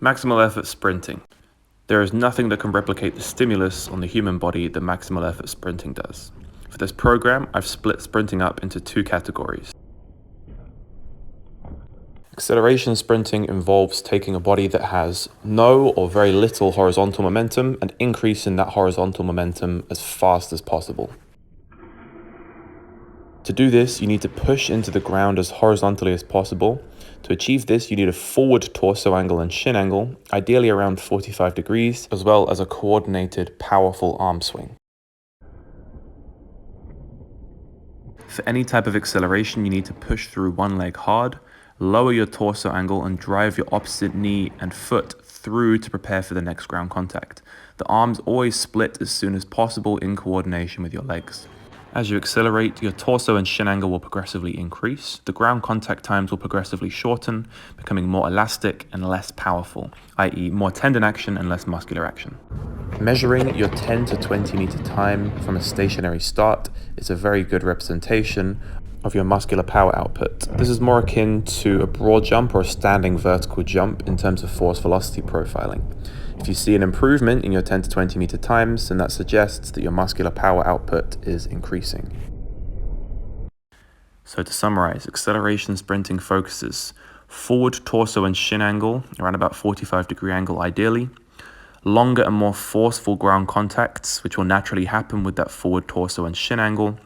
Maximal effort sprinting. There is nothing that can replicate the stimulus on the human body that maximal effort sprinting does. For this program, I've split sprinting up into two categories. Acceleration sprinting involves taking a body that has no or very little horizontal momentum and increasing that horizontal momentum as fast as possible. To do this, you need to push into the ground as horizontally as possible. To achieve this, you need a forward torso angle and shin angle, ideally around 45 degrees, as well as a coordinated, powerful arm swing. For any type of acceleration, you need to push through one leg hard, lower your torso angle, and drive your opposite knee and foot through to prepare for the next ground contact. The arms always split as soon as possible in coordination with your legs. As you accelerate, your torso and shin angle will progressively increase. The ground contact times will progressively shorten, becoming more elastic and less powerful, i.e. more tendon action and less muscular action. Measuring your 10 to 20 meter time from a stationary start is a very good representation of your muscular power output. This is more akin to a broad jump or a standing vertical jump in terms of force velocity profiling. If you see an improvement in your 10 to 20 meter times, then that suggests that your muscular power output is increasing. So to summarize, acceleration sprinting focuses forward torso and shin angle, around about 45-degree angle ideally, longer and more forceful ground contacts, which will naturally happen with that forward torso and shin angle.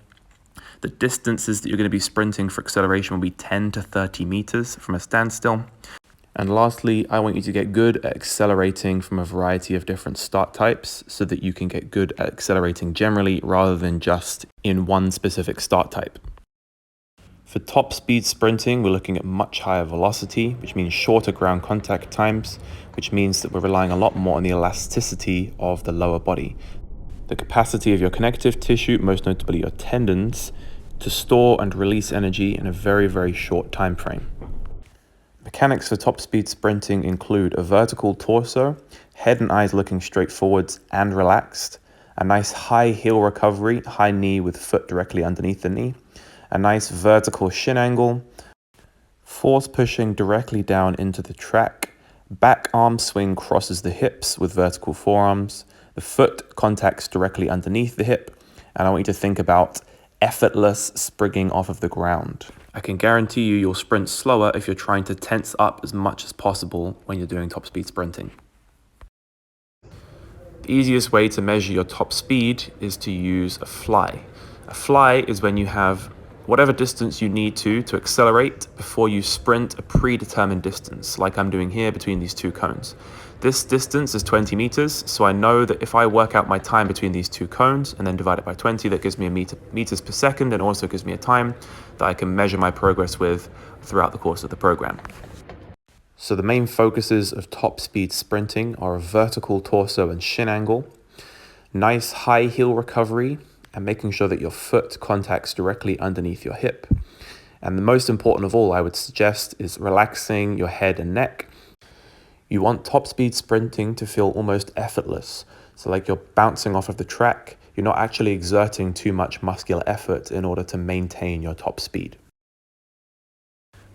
The distances that you're going to be sprinting for acceleration will be 10 to 30 meters from a standstill. And lastly, I want you to get good at accelerating from a variety of different start types so that you can get good at accelerating generally rather than just in one specific start type. For top speed sprinting, we're looking at much higher velocity, which means shorter ground contact times, which means that we're relying a lot more on the elasticity of the lower body. The capacity of your connective tissue, most notably your tendons, to store and release energy in a very, very short time frame. Mechanics for top speed sprinting include a vertical torso, head and eyes looking straight forwards and relaxed, a nice high heel recovery, high knee with foot directly underneath the knee, a nice vertical shin angle, force pushing directly down into the track, back arm swing crosses the hips with vertical forearms, the foot contacts directly underneath the hip, and I want you to think about effortless springing off of the ground. I can guarantee you'll sprint slower if you're trying to tense up as much as possible when you're doing top speed sprinting. The easiest way to measure your top speed is to use a fly. A fly is when you have whatever distance you need to accelerate before you sprint a predetermined distance, like I'm doing here between these two cones. This distance is 20 meters, so I know that if I work out my time between these two cones and then divide it by 20, that gives me a meters per second, and also gives me a time that I can measure my progress with throughout the course of the program. So the main focuses of top speed sprinting are a vertical torso and shin angle, nice high heel recovery, and making sure that your foot contacts directly underneath your hip. And the most important of all, I would suggest, is relaxing your head and neck. You want top speed sprinting to feel almost effortless. So like you're bouncing off of the track, you're not actually exerting too much muscular effort in order to maintain your top speed.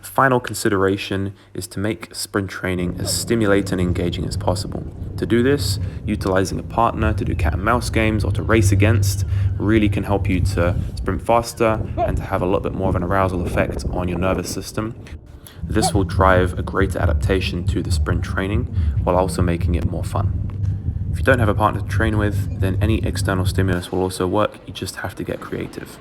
Final consideration is to make sprint training as stimulating and engaging as possible. To do this, utilizing a partner to do cat and mouse games or to race against really can help you to sprint faster and to have a little bit more of an arousal effect on your nervous system. This will drive a greater adaptation to the sprint training while also making it more fun. If you don't have a partner to train with, then any external stimulus will also work. You just have to get creative.